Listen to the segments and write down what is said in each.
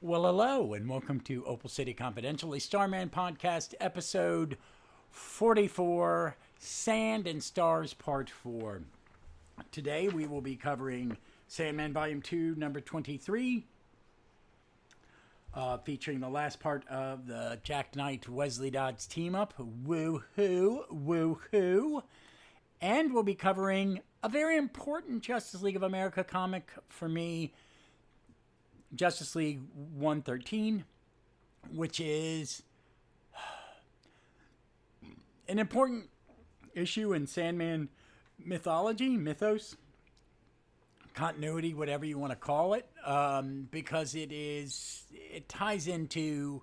Well, hello, and welcome to Opal City Confidential, a Starman podcast, episode 44, Sand and Stars, Part 4. Today we will be covering Sandman Volume 2, number 23, featuring the last part of the Jack Knight Wesley Dodds team up. Woo-hoo, woo-hoo. And we'll be covering a very important Justice League of America comic for me, Justice League 113, which is an important issue in Sandman mythos, continuity, whatever you want to call it, because it ties into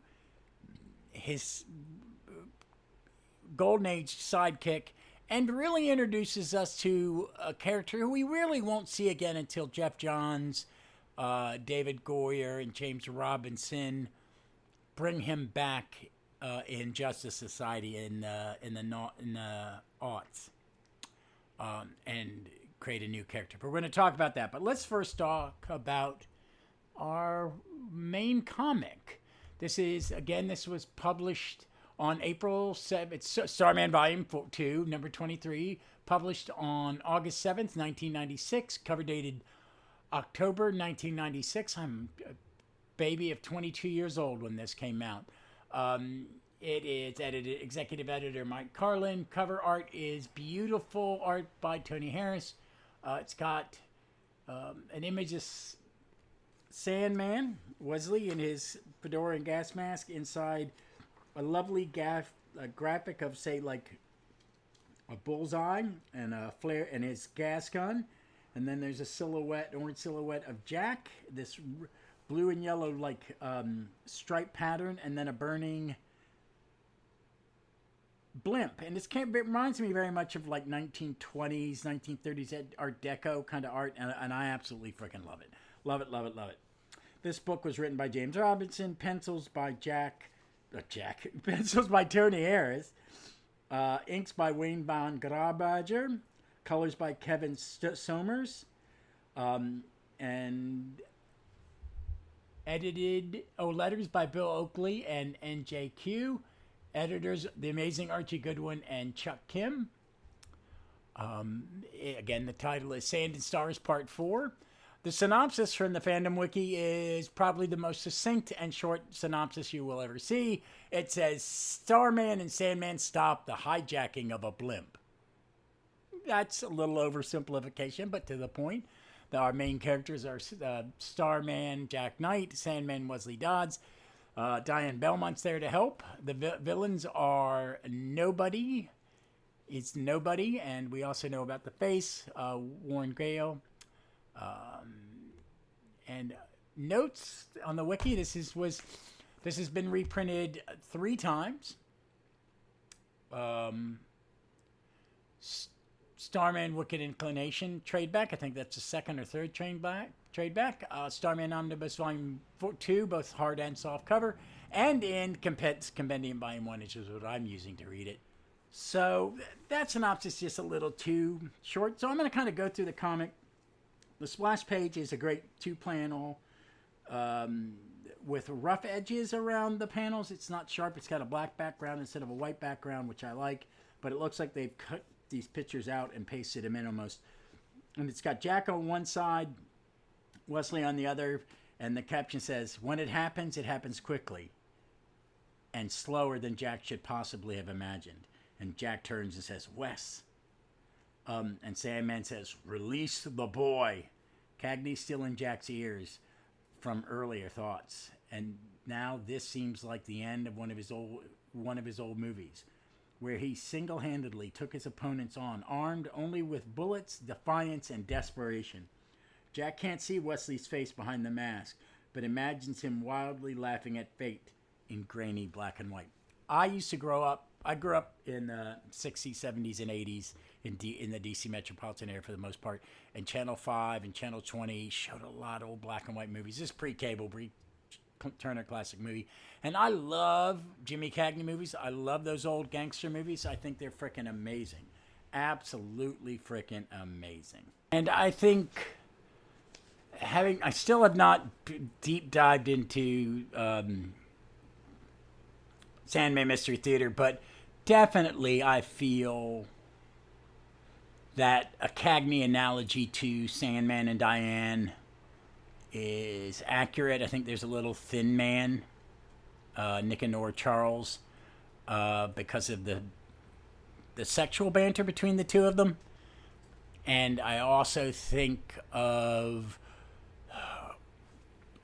his Golden Age sidekick and really introduces us to a character who we really won't see again until Jeff Johns, David Goyer, and James Robinson bring him back in Justice Society in the aughts, and create a new character. But we're going to talk about that. But let's first talk about our main comic. This was published on April 7th. It's Starman Volume 2, number 23, published on August 7th, 1996, cover dated October 1996. I'm a baby of 22 years old when this came out. It is edited, executive editor Mike Carlin. Cover art is beautiful art by Tony Harris. It's got an image of Sandman, Wesley, in his fedora and gas mask inside a lovely graphic of, say, like a bullseye and a flare and his gas gun. And then there's a orange silhouette of Jack, this blue and yellow stripe pattern, and then a burning blimp. And it reminds me very much of like 1920s, 1930s Art Deco kind of art, and I absolutely freaking love it. Love it, love it, love it. This book was written by James Robinson, pencils by pencils by Tony Harris, inks by Wayne Von Grabager, colors by Kevin Somers, and letters by Bill Oakley and NJQ. Editors, the amazing Archie Goodwin and Chuck Kim. Again, the title is Sand and Stars Part 4. The synopsis from the Fandom Wiki is probably the most succinct and short synopsis you will ever see. It says, Starman and Sandman stop the hijacking of a blimp. That's a little oversimplification, but to the point. Our main characters are Starman, Jack Knight, Sandman, Wesley Dodds. Diane Belmont's there to help. The villains are Nobody. It's Nobody, and we also know about the Face, Warren Gale. And notes on the wiki. This has been reprinted 3 times. Starman Wicked Inclination trade back. I think that's the second or third trade back. Starman Omnibus Volume 2, both hard and soft cover, and in Compendium Volume 1, which is what I'm using to read it. So that synopsis is just a little too short. So I'm going to kind of go through the comic. The splash page is a great 2-panel with rough edges around the panels. It's not sharp. It's got a black background instead of a white background, which I like. But it looks like they've cut these pictures out and pasted them in almost. And it's got Jack on one side, Wesley on the other, and the caption says, when it happens quickly and slower than Jack should possibly have imagined. And Jack turns and says, Wes. And Sandman says, release the boy. Cagney's still in Jack's ears from earlier thoughts. And now this seems like the end of one of his old movies, where he single-handedly took his opponents on, armed only with bullets, defiance, and desperation. Jack can't see Wesley's face behind the mask, but imagines him wildly laughing at fate in grainy black and white. I grew up in the 60s, 70s, and 80s in the DC metropolitan area for the most part, and Channel 5 and Channel 20 showed a lot of old black and white movies. This is pre-cable, Turner Classic Movie. And I love Jimmy Cagney movies. I love those old gangster movies. I think they're freaking amazing. Absolutely freaking amazing. And I think I still have not deep dived into Sandman Mystery Theater, but definitely I feel that a Cagney analogy to Sandman and Diane is accurate. I think there's a little thin man, Nicanor Charles, because of the sexual banter between the two of them. And I also think of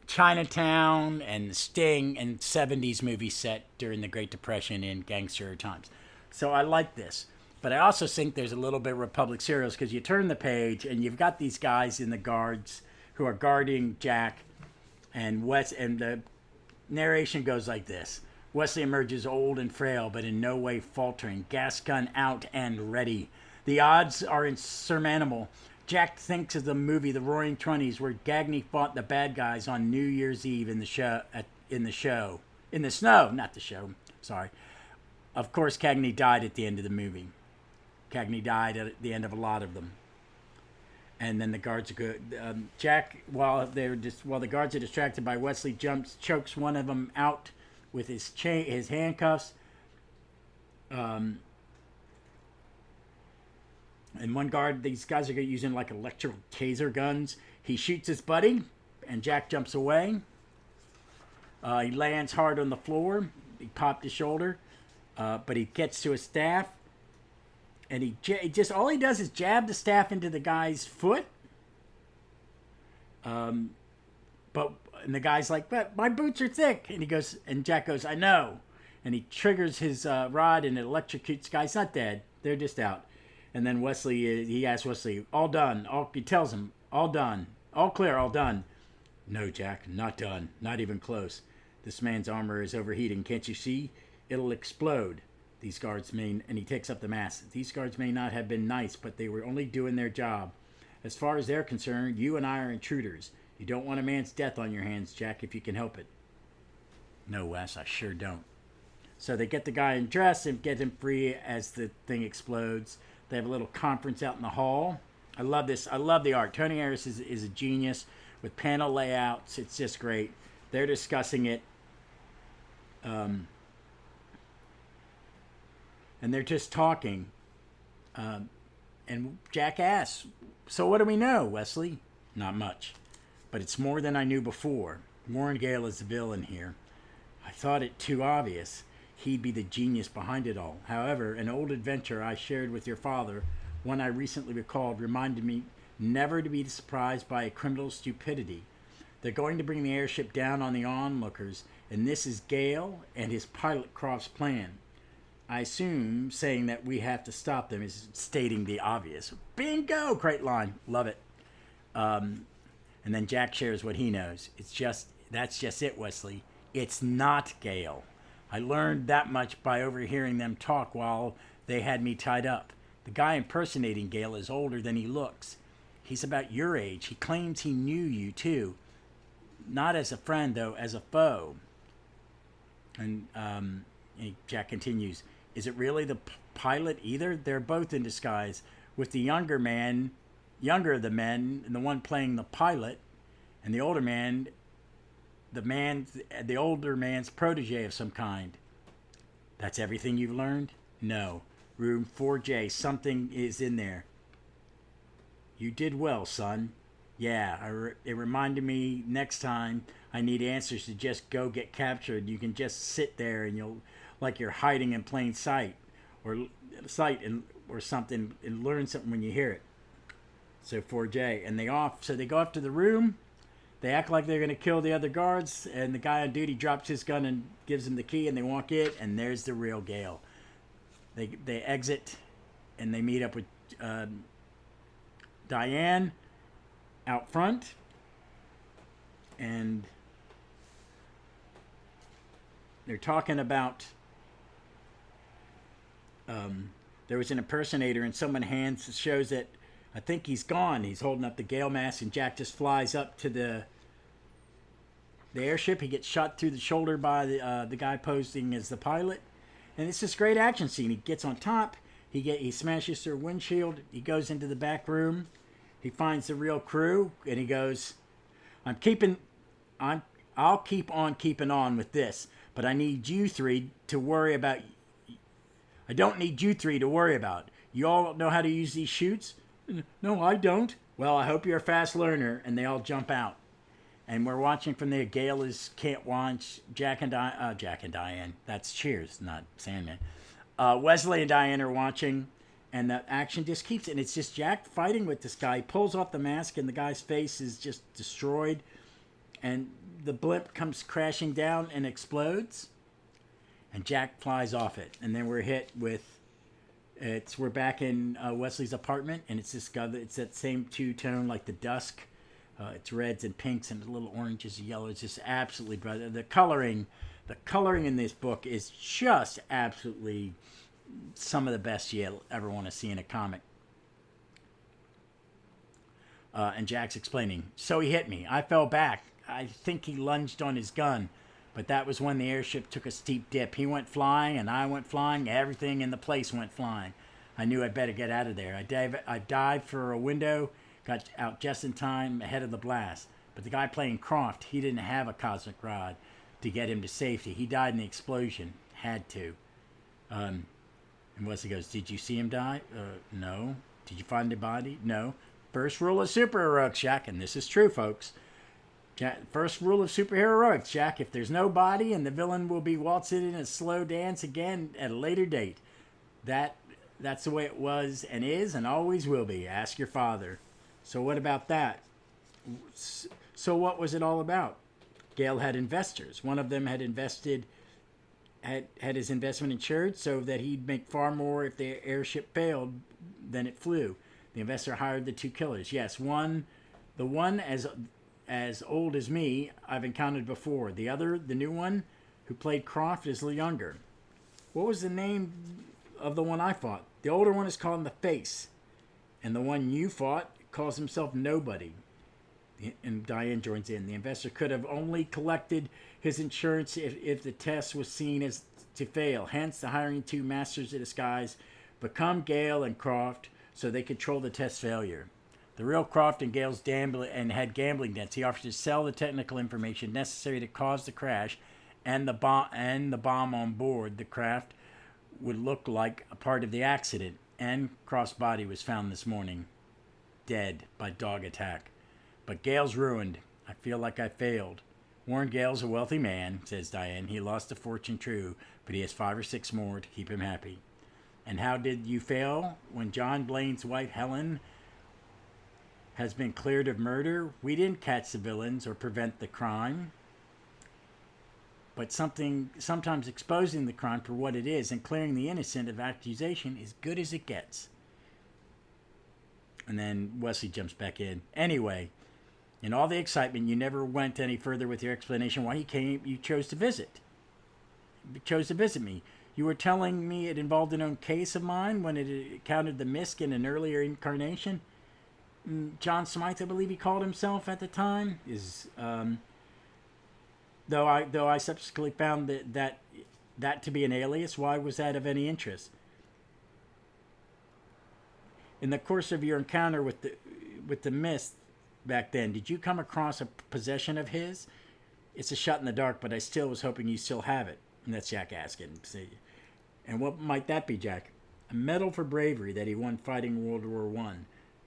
Chinatown and Sting and 70s movie set during the Great Depression in gangster times. So I like this. But I also think there's a little bit of Republic Serials because you turn the page and you've got these guys in the guards who are guarding Jack and Wes, and the narration goes like this. Wesley emerges old and frail, but in no way faltering. Gas gun out and ready. The odds are insurmountable. Jack thinks of the movie The Roaring Twenties, where Cagney fought the bad guys on New Year's Eve in the snow, not the show. Sorry. Of course, Cagney died at the end of the movie. Cagney died at the end of a lot of them. And then the guards are good. Jack, while the guards are distracted by Wesley, chokes one of them out with his handcuffs. And one guard, these guys are using like electrical taser guns. He shoots his buddy, and Jack jumps away. He lands hard on the floor. He popped his shoulder, but he gets to his staff, and he all he does is jab the staff into the guy's foot. And the guy's like, "But my boots are thick," and Jack goes, "I know," and he triggers his rod and it electrocutes the guy. He's not dead; they're just out. And then he asks Wesley, "All done?" He tells him, "All done. All clear, all done." "No, Jack, not done. Not even close. This man's armor is overheating. Can't you see? It'll explode. These guards and he takes up the mask. These guards may not have been nice, but they were only doing their job. As far as they're concerned, you and I are intruders. You don't want a man's death on your hands, Jack, if you can help it." "No, Wes, I sure don't." So they get the guy undressed and get him free as the thing explodes. They have a little conference out in the hall. I love this. I love the art. Tony Harris is a genius with panel layouts. It's just great. They're discussing it. And they're just talking. And Jack asks, "So what do we know, Wesley?" "Not much. But it's more than I knew before. Warren Gale is the villain here. I thought it too obvious. He'd be the genius behind it all. However, an old adventure I shared with your father, one I recently recalled, reminded me never to be surprised by a criminal's stupidity. They're going to bring the airship down on the onlookers, and this is Gale and his pilot Croft's plan. I assume saying that we have to stop them is stating the obvious." Bingo! Great line. Love it. And then Jack shares what he knows. That's just it, Wesley. It's not Gale. I learned that much by overhearing them talk while they had me tied up. The guy impersonating Gale is older than he looks. He's about your age. He claims he knew you, too. Not as a friend, though, as a foe. And Jack continues, "Is it really the pilot either? They're both in disguise, with the younger of the men, and the one playing the pilot, and the older man, the older man's protege of some kind." "That's everything you've learned?" "No. Room 4J, something is in there." "You did well, son." "Yeah, it reminded me next time I need answers to just go get captured. You can just sit there and you're hiding in plain sight or something and learn something when you hear it." So 4J, and they go off to the room. They act like they're going to kill the other guards, and the guy on duty drops his gun and gives them the key, and they walk in, and there's the real Gale. They exit, and they meet up with Diane out front, and they're talking about there was an impersonator, and someone shows that I think he's gone. He's holding up the Gale mask, and Jack just flies up to the airship. He gets shot through the shoulder by the guy posing as the pilot, and it's this great action scene. He gets on top. He smashes their windshield. He goes into the back room. He finds the real crew, and he goes, I'm keeping, I'm, I'll keep on keeping on with this, but I need you three to worry about. I don't need you three to worry about. You all know how to use these chutes? No, I don't. Well, I hope you're a fast learner. And they all jump out. And we're watching from there. Gail is can't watch. Jack and Diane. That's Cheers, not Sandman. Wesley and Diane are watching, and the action just keeps it. And it's just Jack fighting with this guy. He pulls off the mask, and the guy's face is just destroyed. And the blimp comes crashing down and explodes. And Jack flies off it. And then we're hit with... we're back in Wesley's apartment, and it's this guy. It's that same two-tone, like the dusk. It's reds and pinks and little oranges and yellows. It's just absolutely bright. The coloring in this book is just absolutely some of the best you'll ever want to see in a comic. And Jack's explaining. So he hit me. I fell back. I think he lunged on his gun. But that was when the airship took a steep dip. He went flying, and I went flying. Everything in the place went flying. I knew I'd better get out of there. I dived for a window, got out just in time ahead of the blast. But the guy playing Croft, he didn't have a cosmic rod to get him to safety. He died in the explosion. Had to. And Wesley goes, did you see him die? No. Did you find the body? No. First rule of superheroics, Jack, and this is true, folks. First rule of superheroics, Jack. If there's no body, and the villain will be waltzing in a slow dance again at a later date. That's the way it was and is and always will be. Ask your father. So what about that? So what was it all about? Gale had investors. One of them had invested, had his investment insured so that he'd make far more if the airship failed than it flew. The investor hired the two killers. Yes, the one as old as me, I've encountered before. The other, the new one, who played Croft, is a little younger. What was the name of the one I fought? The older one is called the Face. And the one you fought calls himself Nobody. And Diane joins in. The investor could have only collected his insurance if the test was seen as to fail. Hence, the hiring two masters of disguise become Gale and Croft so they control the test failure. The real Croft and Gale's had gambling debts. He offered to sell the technical information necessary to cause the crash, and the bomb on board the craft would look like a part of the accident. And Croft's body was found this morning, dead by dog attack. But Gale's ruined. I feel like I failed. Warren Gale's a wealthy man, says Diane. He lost a fortune, true, but he has 5 or 6 more to keep him happy. And how did you fail? When John Blaine's wife, Helen, has been cleared of murder, we didn't catch the villains or prevent the crime. But sometimes exposing the crime for what it is and clearing the innocent of accusation is good as it gets. And then Wesley jumps back in. Anyway, in all the excitement, you never went any further with your explanation why you chose to visit. You chose to visit me. You were telling me it involved an own case of mine when it encountered the Misk in an earlier incarnation. John Smythe, I believe he called himself at the time, is though I subsequently found that to be an alias. Why was that of any interest? In the course of your encounter with the Mist back then, did you come across a possession of his? It's a shot in the dark, but I still was hoping you still have it. And that's Jack asking. And what might that be, Jack? A medal for bravery that he won fighting World War I.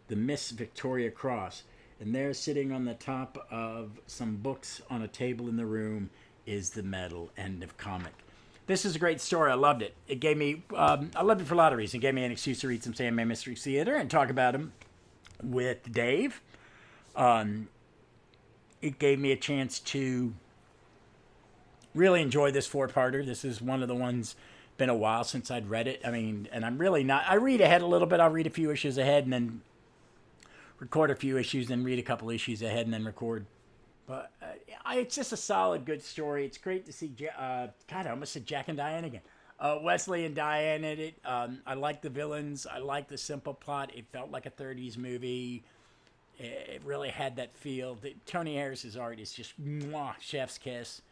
The Miss Victoria Cross. And there, sitting on the top of some books on a table in the room, is the medal. End of comic. This is a great story. I loved it. It gave me, I loved it for a lot of reasons. It gave me an excuse to read some Sandman Mystery Theater and talk about him with Dave. It gave me a chance to really enjoy this 4-parter. This is one of the ones, been a while since I'd read it. I mean, and I'm really not, I read ahead a little bit. I'll read a few issues ahead and then record a few issues, then read a couple issues ahead and then record. But it's just a solid, good story. It's great to see, God, I almost said Jack and Diane again. Wesley and Diane in it. I like the villains. I like the simple plot. It felt like a 30s movie. It really had that feel. Tony Harris's art is just mwah, chef's kiss.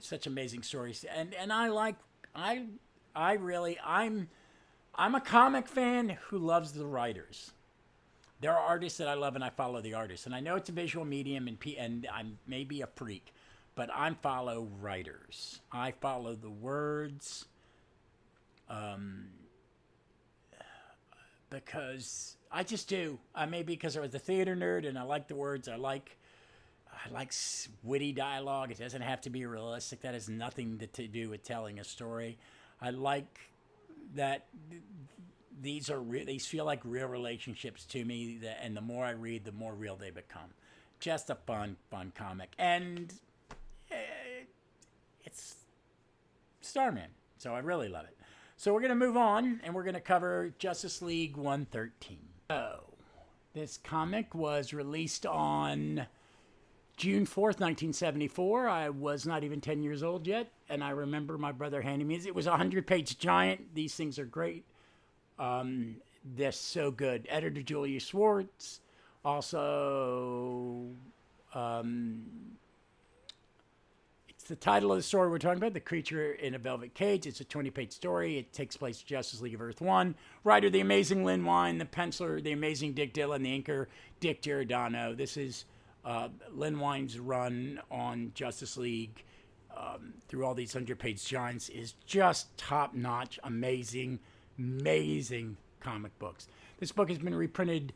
Such amazing stories. And I'm a comic fan who loves the writers. There are artists that I love, and I follow the artists. And I know it's a visual medium, and I'm maybe a freak, but I follow writers. I follow the words, because I just do. Maybe because I was a theater nerd, and I like the words. I like witty dialogue. It doesn't have to be realistic. That has nothing to do with telling a story. I like that these feel like real relationships to me, and the more I read, the more real they become. Just a fun comic, and it's Starman, so I really love it. So we're going to move on, and we're going to cover Justice League 113. So this comic was released on June 4th, 1974. I was not even 10 years old yet, and I remember my brother handing me it. It was a 100-page giant. These things are great. They're so good. Editor Julia Schwartz. Also, it's the title of the story we're talking about, The Creature in a Velvet Cage. It's a 20-page story. It takes place in Justice League of Earth 1. Writer, the amazing Lynn Wein. The penciler, the amazing Dick Dillon. The inker, Dick Giordano. This is Lynn Wein's run on Justice League through all these 100-page giants is just top-notch, amazing comic books. This book has been reprinted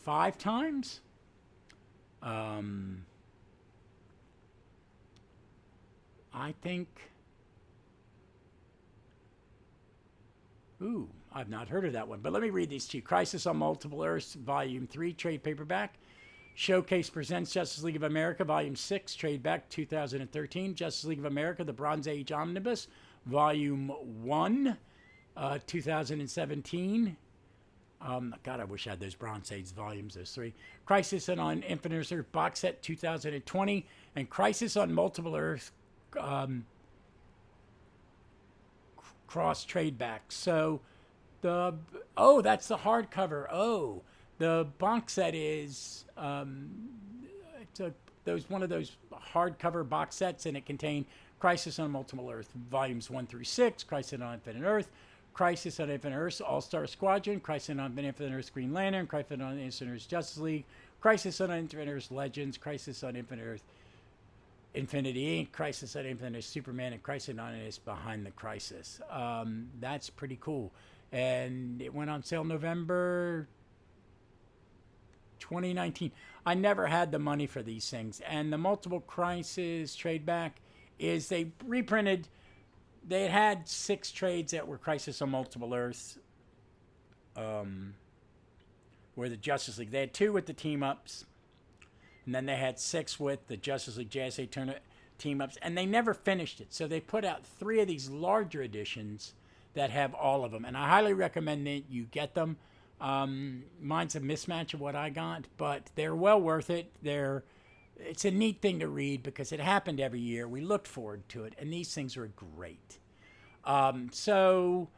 5 times. I think... Ooh, I've not heard of that one. But let me read these to you. Crisis on Multiple Earths, Volume 3, trade paperback. Showcase presents Justice League of America, Volume 6, trade back, 2013. Justice League of America, The Bronze Age Omnibus, Volume 1, 2017. God, I wish I had those Bronze Age volumes, those 3. Crisis on Infinite Earth box set, 2020. And Crisis on Multiple Earth cross trade back. So that's the hardcover. Oh, the box set is one of those hardcover box sets, and it contained Crisis on Multiple Earth volumes 1 through 6, Crisis on Infinite Earth, Crisis on Infinite Earth All-Star Squadron, Crisis on Infinite Earth Green Lantern, Crisis on Infinite Earth Justice League, Crisis on Infinite Earth Legends, Crisis on Infinite Earth Infinity Inc., Crisis on Infinite Earth Superman, and Crisis on Earth Behind the Crisis. That's pretty cool. And it went on sale November 2019. I never had the money for these things. And the Multiple Crisis trade back is they reprinted. They had 6 trades that were Crisis on Multiple Earths, where the Justice League. They had 2 with the team-ups, and then they had 6 with the Justice League JSA tournament team-ups, and they never finished it. So they put out 3 of these larger editions that have all of them, and I highly recommend that you get them. Mine's a mismatch of what I got, but they're well worth it. It's a neat thing to read because it happened every year. We looked forward to it, and these things are great. So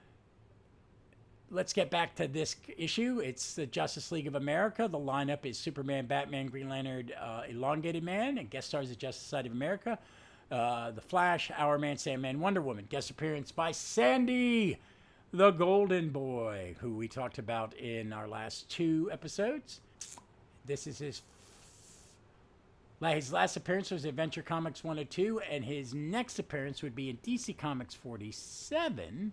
let's get back to this issue. It's the Justice League of America. The lineup is Superman, Batman, Green Lantern, Elongated Man, and guest stars the Justice Society of America. The Flash, Hourman, Sandman, Wonder Woman. Guest appearance by Sandy, the Golden Boy, who we talked about in our last 2 episodes. This is his last appearance was Adventure Comics 102, and his next appearance would be in DC Comics 47.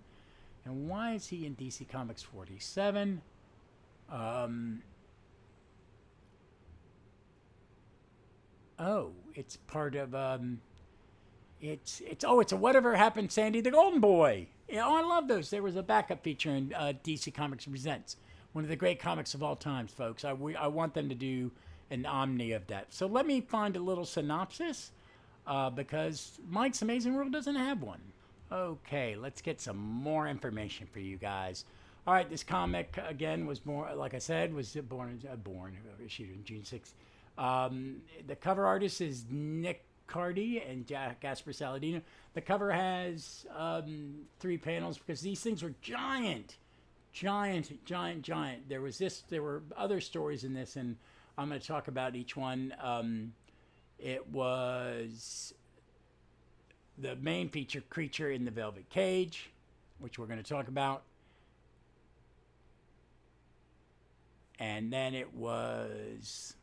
And why is he in DC Comics 47? It's part of it's a Whatever Happened Sandy the Golden Boy. Yeah, I love those. There was a backup feature in DC Comics Presents, one of the great comics of all times, folks. I want them to do an omni of that. So let me find a little synopsis because Mike's Amazing World doesn't have one. Okay, let's get some more information for you guys. All right, this comic, again, was born, like I said, issued in June 6th. The cover artist is Nick Cardy and Gasper Saladino. The cover has 3 panels because these things were giant. There were other stories in this, and I'm going to talk about each one. It was the main feature, Creature in the Velvet Cage, which we're going to talk about. And then it was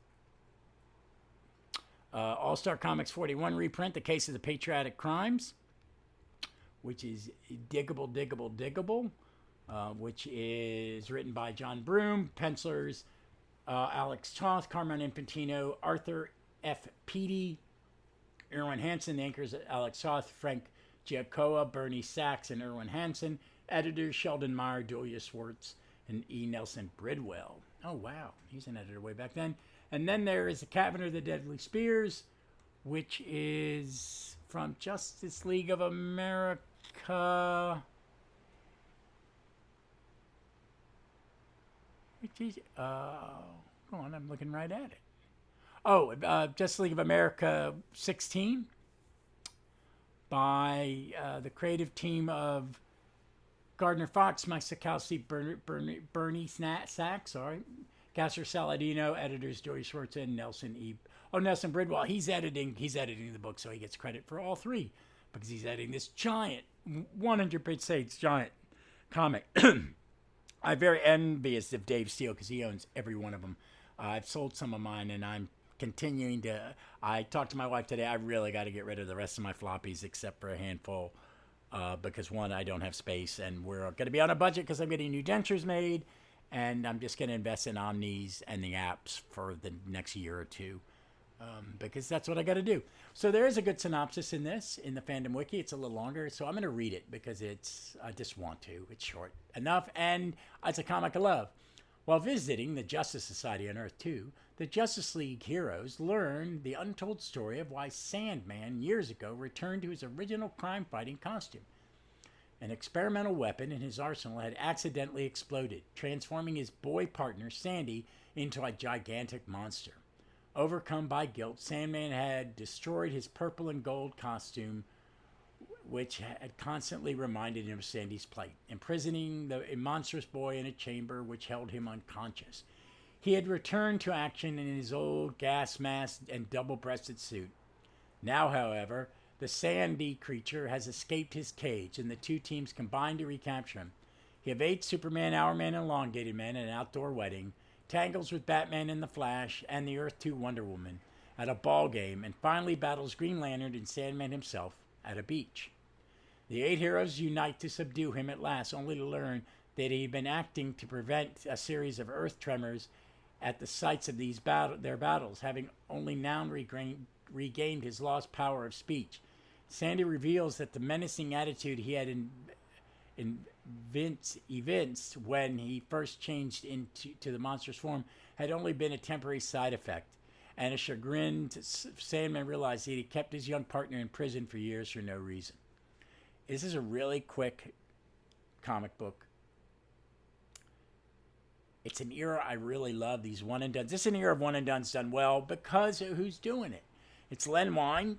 All-Star Comics 41 reprint, The Case of the Patriotic Crimes, which is Diggable, which is written by John Broome, pencilers Alex Toth, Carmine Infantino, Arthur F. Peedy, Irwin Hansen, the anchors Alex Toth, Frank Giacoa, Bernie Sachs, and Irwin Hansen, editors Sheldon Meyer, Julia Schwartz, and E. Nelson Bridwell. Oh, wow. He's an editor way back then. And then there is The Cavern of the Deadly Spears, which is from Justice League of America. Which is, go on, I'm looking right at it. Oh, Justice League of America 16 by the creative team of Gardner Fox, Mike Sikowski, Bernie Sachs, Gasser Saladino, editors Joey Schwartz and Nelson Bridwell. He's editing the book, so he gets credit for all three because he's editing this giant, 100-page giant comic. I'm very envious of Dave Steele because he owns every one of them. I've sold some of mine, and I'm continuing to. I talked to my wife today. I really got to get rid of the rest of my floppies, except for a handful, because one, I don't have space, and we're going to be on a budget because I'm getting new dentures made, and I'm just going to invest in Omnis and the apps for the next year or two. Because that's what I got to do. So there is a good synopsis in this, in the Fandom Wiki. It's a little longer, so I'm going to read it because I just want to. It's short enough, and it's a comic I love. While visiting the Justice Society on Earth 2, the Justice League heroes learn the untold story of why Sandman years ago returned to his original crime-fighting costume. An experimental weapon in his arsenal had accidentally exploded, transforming his boy partner, Sandy, into a gigantic monster. Overcome by guilt, Sandman had destroyed his purple and gold costume, which had constantly reminded him of Sandy's plight, imprisoning a monstrous boy in a chamber which held him unconscious. He had returned to action in his old gas mask and double-breasted suit. Now, however, the Sandy creature has escaped his cage, and the two teams combine to recapture him. He evades Superman, Hourman, and Elongated Man at an outdoor wedding, tangles with Batman and the Flash and the Earth 2 Wonder Woman at a ball game, and finally battles Green Lantern and Sandman himself at a beach. The 8 heroes unite to subdue him at last, only to learn that he had been acting to prevent a series of earth tremors at the sites of their battles, having only now regained his lost power of speech. Sandy reveals that the menacing attitude he had evinced when he first changed into the monstrous form had only been a temporary side effect, and a chagrined Sandman realized that he kept his young partner in prison for years for no reason. This is a really quick comic book. It's an era I really love, these one and dones. This is an era of one and dones done well because who's doing it? It's Len Wein.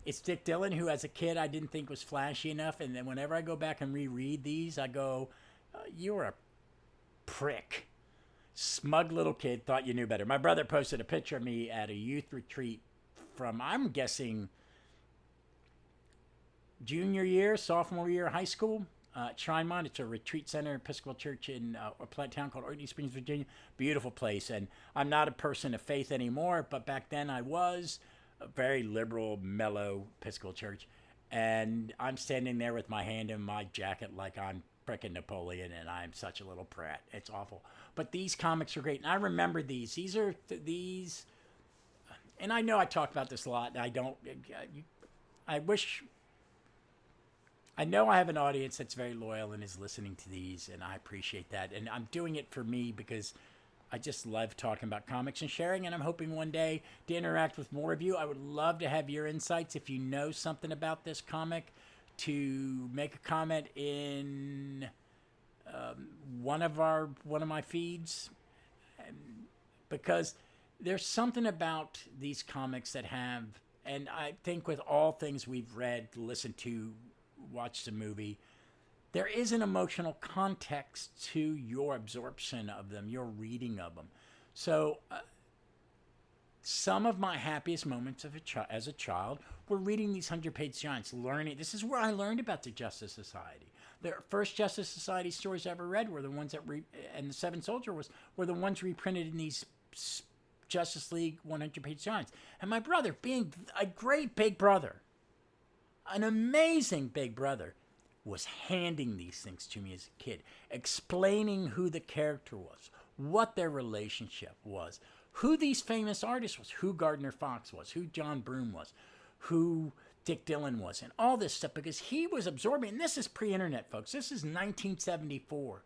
It's Dick Dillon, who as a kid I didn't think was flashy enough, and then whenever I go back and reread these, I go, you're a prick. Smug little kid, thought you knew better. My brother posted a picture of me at a youth retreat from, I'm guessing, junior year, sophomore year of high school. Shrine it's a retreat center, Episcopal Church in a town called Orkney Springs, Virginia. Beautiful place, and I'm not a person of faith anymore, but back then I was. A very liberal, mellow Episcopal church, and I'm standing there with my hand in my jacket like I'm frickin' Napoleon, and I'm such a little prat. It's awful. But these comics are great, and I remember these. These are these, and I know I talk about this a lot, and I know I have an audience that's very loyal and is listening to these, and I appreciate that. And I'm doing it for me because I just love talking about comics and sharing, and I'm hoping one day to interact with more of you. I would love to have your insights. If you know something about this comic, to make a comment in one of my feeds, because there's something about these comics that have, and I think with all things we've read, listened to, watched the movie, there is an emotional context to your absorption of them, your reading of them. So some of my happiest moments as a child were reading these 100-page giants, learning. This is where I learned about the Justice Society. The first Justice Society stories I ever read were the ones that and the Seven Soldier were the ones reprinted in these Justice League 100-page giants. And my brother, being a great big brother, an amazing big brother, was handing these things to me as a kid, explaining who the character was, what their relationship was, who these famous artists was, who Gardner Fox was, who John Broome was, who Dick Dillon was, and all this stuff, because he was absorbing, and this is pre-internet, folks. This is 1974.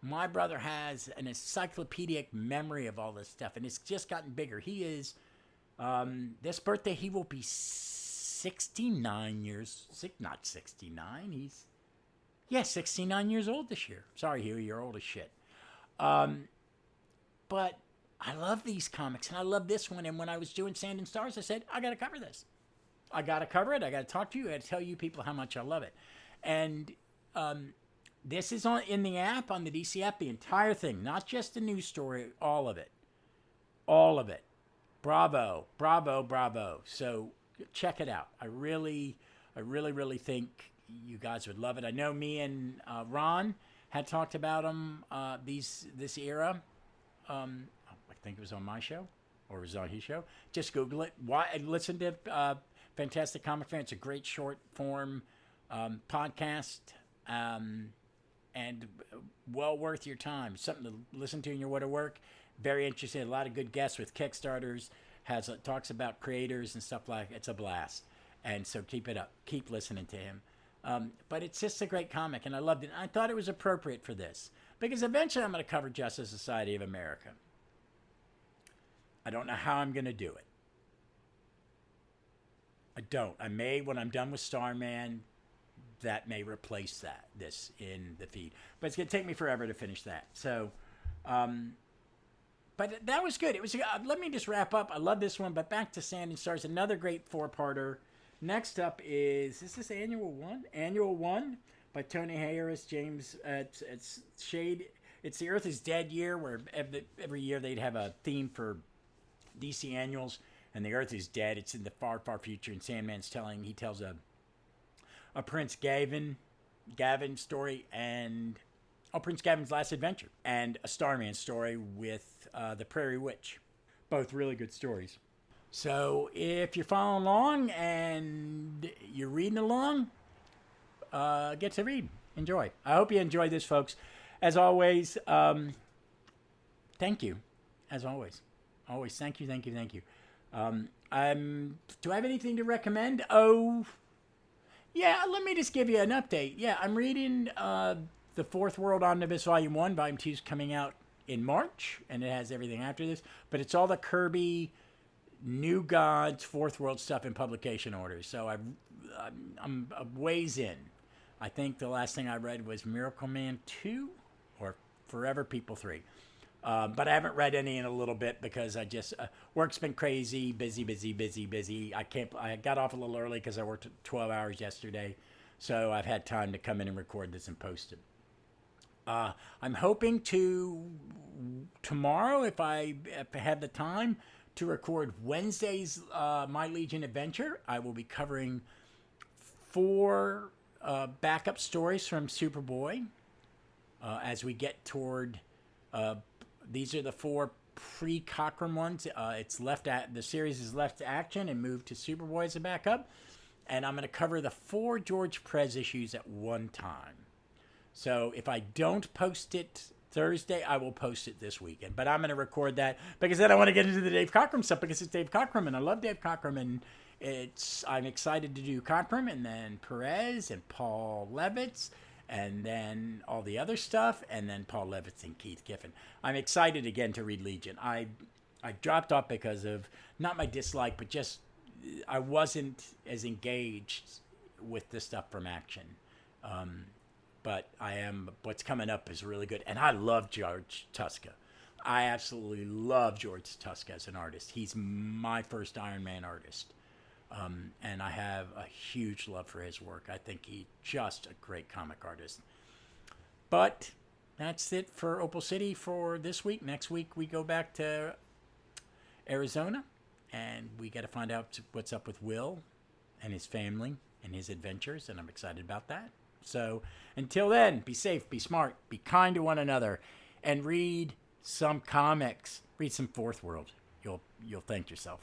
My brother has an encyclopedic memory of all this stuff, and it's just gotten bigger. He is, this birthday, he will be 69 years, not 69, 69 years old this year. Sorry, Hugh, you're old as shit. But I love these comics, and I love this one. And when I was doing Sand and Stars, I said, I got to cover this. I got to cover it. I got to talk to you. I got to tell you people how much I love it. And this is in the app, on the DC app, the entire thing, not just the news story, all of it. All of it. Bravo, bravo, bravo. So check it out. I really think you guys would love it. I know me and Ron had talked about them this era. I think it was on my show, or it was on his show. Just Google it. Listen to Fantastic Comic Fan. It's a great short form podcast, and well worth your time. Something to listen to in your way to work. Very interesting. A lot of good guests with Kickstarters. Talks about creators and stuff like. It's a blast. And so keep it up. Keep listening to him. But it's just a great comic, and I loved it. And I thought it was appropriate for this, because eventually I'm going to cover Justice Society of America. I don't know how I'm going to do it. I don't. I may, when I'm done with Starman, that may replace this in the feed. But it's going to take me forever to finish that. So, but that was good. It was. Let me just wrap up. I love this one, but back to Sand and Stars, another great 4-parter. Next up is this Annual 1? Annual 1 by Tony Harris, James. It's Shade. It's the Earth is Dead year, where every year they'd have a theme for DC annuals, and the Earth is dead. It's in the far, far future, and Sandman's he tells a Prince Gavin story, and Prince Gavin's last adventure, and a Starman story with the Prairie Witch. Both really good stories. So if you're following along and you're reading along, get to read. Enjoy. I hope you enjoyed this, folks. As always, thank you. As always. Always, thank you. Do I have anything to recommend? Oh, yeah, let me just give you an update. Yeah, I'm reading the Fourth World Omnibus Volume 1. Volume 2 is coming out in March, and it has everything after this. But it's all the Kirby, New Gods, Fourth World stuff in publication orders. So I'm a ways in. I think the last thing I read was Miracle Man 2 or Forever People 3. But I haven't read any in a little bit because I just work's been crazy, busy. I got off a little early because I worked 12 hours yesterday, so I've had time to come in and record this and post it. I'm hoping tomorrow, if I have the time, to record Wednesday's My Legion Adventure. I will be covering 4 backup stories from Superboy as we get toward. These are the 4 pre-Cockrum ones. The series is left to Action and moved to Superboy as a backup. And I'm going to cover the 4 George Perez issues at one time. So if I don't post it Thursday, I will post it this weekend. But I'm going to record that because then I want to get into the Dave Cockrum stuff because it's Dave Cockrum and I love Dave Cockrum, and I'm excited to do Cockrum and then Perez and Paul Levitz and then all the other stuff, and then Paul Levitz and Keith Giffen. I'm excited again to read Legion. I dropped off because of, not my dislike, but just I wasn't as engaged with the stuff from Action. But what's coming up is really good. And I love George Tuska. I absolutely love George Tuska as an artist. He's my first Iron Man artist. And I have a huge love for his work. I think he's just a great comic artist. But that's it for Opal City for this week. Next week we go back to Arizona, and we got to find out what's up with Will and his family and his adventures, and I'm excited about that. So until then, be safe, be smart, be kind to one another, and read some comics. Read some Fourth World. You'll thank yourself.